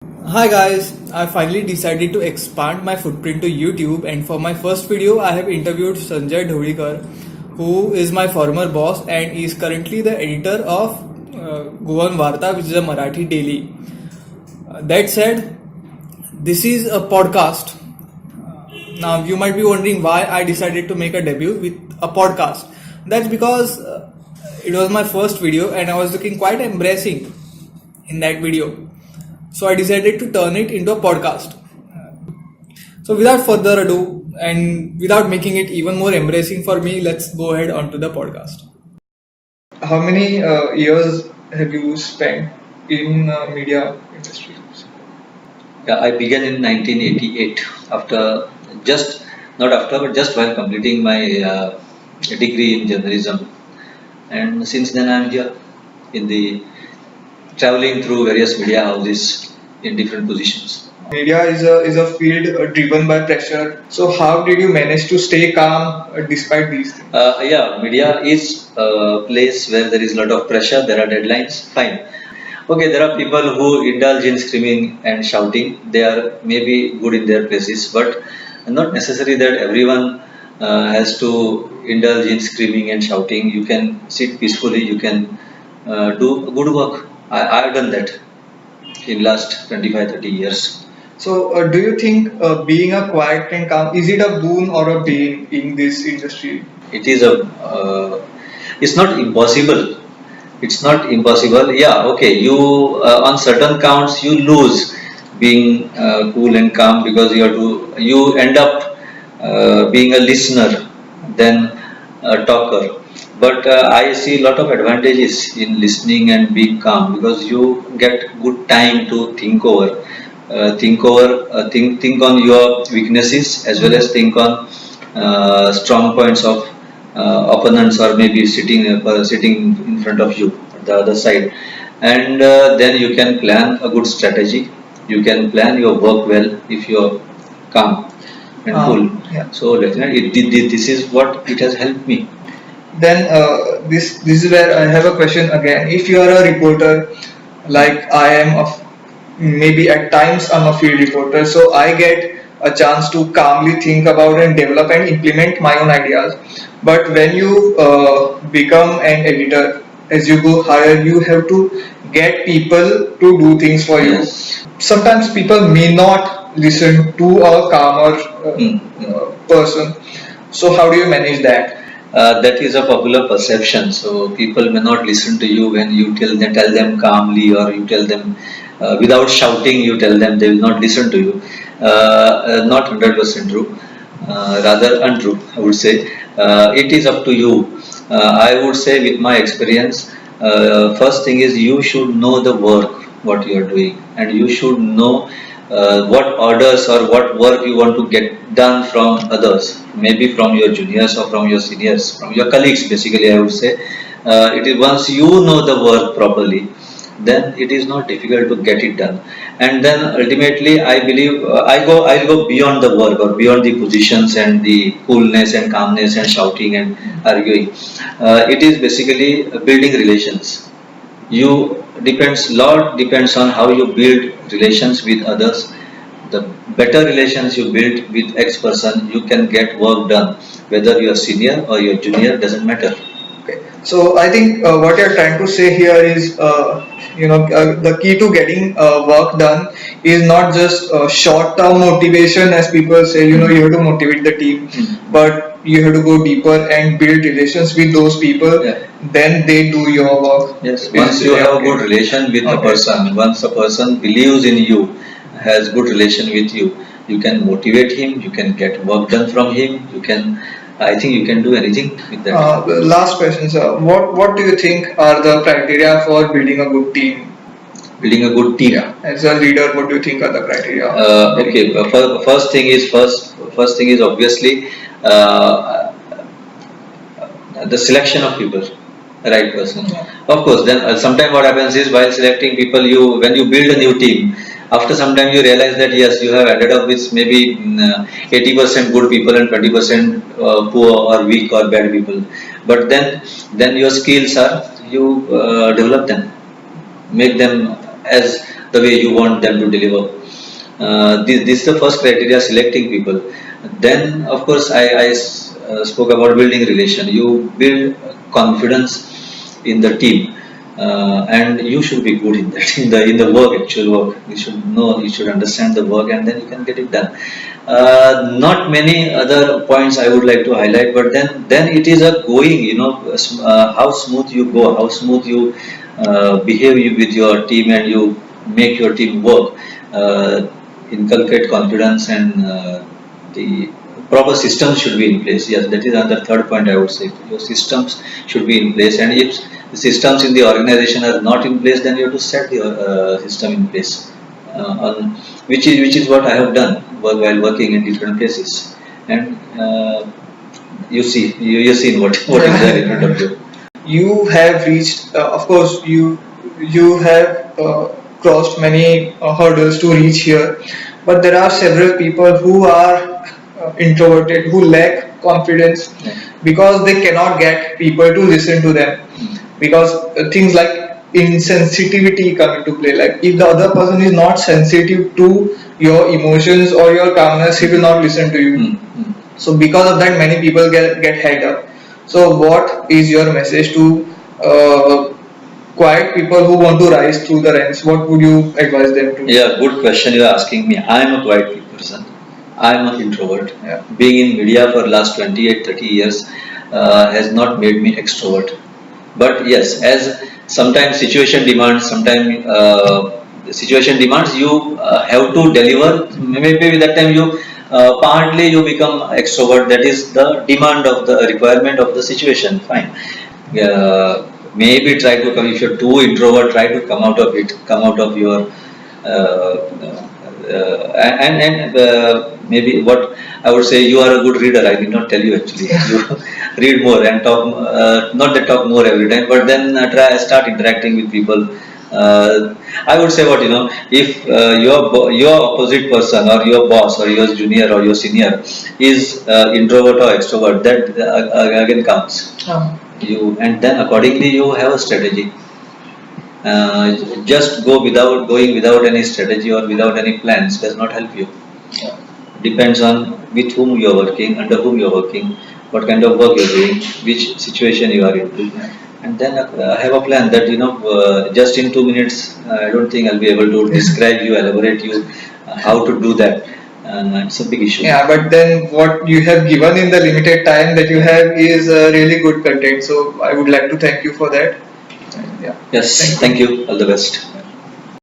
Hi guys, I finally decided to expand my footprint to YouTube, and for my first video I have interviewed Sanjay Dhavalikar, who is my former boss and is currently the editor of Goan Varta, which is a Marathi daily. That said, this is a podcast. Now you might be wondering why I decided to make a debut with a podcast. That's because it was my first video and I was looking quite embarrassing in that video. So I decided to turn it into a podcast. So without further ado and without making it even more embarrassing for me, let's go ahead onto the podcast. How many years have you spent in media industry? Yeah, I began in 1988 after just not after but just while completing my degree in journalism, and since then I am here in the traveling through various media houses in different positions. Media is a field driven by pressure. So how did you manage to stay calm despite these things? Yeah, media is a place where there is a lot of pressure. There are deadlines. Fine. Okay, there are people who indulge in screaming and shouting. They are maybe good in their places, but not necessary that everyone has to indulge in screaming and shouting. You can sit peacefully. You can do good work. I've done that in last 25-30 years. So do you think being a quiet and calm, is it a boon or a bane in this industry? It is it's not impossible. It's not impossible. Yeah, okay. You on certain counts you lose being cool and calm because you end up being a listener than a talker. But I see a lot of advantages in listening and being calm because you get good time to think on your weaknesses as well as think on strong points of opponents or maybe sitting in front of you at the other side, and then you can plan a good strategy. You can plan your work well if you are calm and cool. Yeah. So definitely, this is what it has helped me. Then this is where I have a question again. If you are a reporter, like I am, maybe at times I'm a field reporter, so I get a chance to calmly think about and develop and implement my own ideas. But when you become an editor, as you go higher, you have to get people to do things for you. Yes. Sometimes people may not listen to a calmer person. So how do you manage that? That is a popular perception. So people may not listen to you when you tell them calmly, or you tell them without shouting. You tell them, they will not listen to you. Not 100% true. Rather untrue, I would say. It is up to you. I would say, with my experience, first thing is you should know the work what you are doing, and you should know what orders or what work you want to get done from others, maybe from your juniors or from your seniors, from your colleagues. Basically, I would say it is once you know the work properly, then it is not difficult to get it done. And then ultimately, I believe I'll go beyond the work or beyond the positions and the coolness and calmness and shouting and arguing. It is basically building relations. You lot depends on how you build relations with others. The better relations you build with X person, you can get work done, whether you are senior or you are junior, doesn't matter. Okay. So I think what you're trying to say here is, the key to getting work done is not just short-term motivation, as people say. You have to motivate the team, but you have to go deeper and build relations with those people. Yeah. Then they do your work. Yes, once you have a good relation with a person, once a person believes in you, has good relation with you, you can motivate him, you can get work done from him, I think you can do anything with that. Last question, sir. What do you think are the criteria for building a good team? Building a good team. Yeah. As a leader, what do you think are the criteria? Okay. First thing is obviously the selection of people, right person. Yeah. Of course, then sometimes what happens is, while selecting people, when you build a new team, after some time you realize that yes, you have ended up with maybe 80% good people and 20% poor or weak or bad people. But then your skills are, you develop them, make them as the way you want them to deliver. This is the first criteria selecting people. Then, of course, I spoke about building relation. You build confidence in the team, and you should be good in that in the work, actual work. You should know, you should understand the work, and then you can get it done. Not many other points I would like to highlight, but then it is a going. How smooth you go, how smooth you behave with your team, and you make your team work. Inculcate confidence, and the proper systems should be in place. Yes, that is another third point I would say. Your systems should be in place, and if the systems in the organization are not in place, then you have to set the system in place, which is what I have done while working in different places. And you've seen what is there in front of you. You have reached, of course, you have crossed many hurdles to reach here, but there are several people who are introverted, who lack confidence because they cannot get people to listen to them, because things like insensitivity come into play. Like if the other person is not sensitive to your emotions or your calmness, he will not listen to you. So because of that, many people get held up. So what is your message to quiet people who want to rise through the ranks? What would you advise them to? Yeah, good question you are asking me. I am a quiet person. I am an introvert. Yeah. Being in media for last 28-30 years has not made me extrovert. But yes, as sometimes situation demands, sometimes the situation demands, you have to deliver. Maybe that time you partly you become extrovert. That is the demand of the requirement of the situation. Fine. Maybe try to come. If you're too introvert, try to come out of it. Come out of your maybe what I would say, you are a good reader. I did not tell you actually. You read more and talk. Not that talk more every time, but then start interacting with people. I would say if your opposite person or your boss or your junior or your senior is introvert or extrovert, that again counts. And then accordingly you have a strategy. Just going without any strategy or without any plans does not help you. Depends on with whom you are working, under whom you are working, what kind of work you are doing, which situation you are into, and then have a plan that just in 2 minutes I don't think I'll be able to describe you, elaborate you how to do that. It's a big issue. Yeah, but then what you have given in the limited time that you have is really good content. So I would like to thank you for that. Yeah. Yes, thank you. All the best.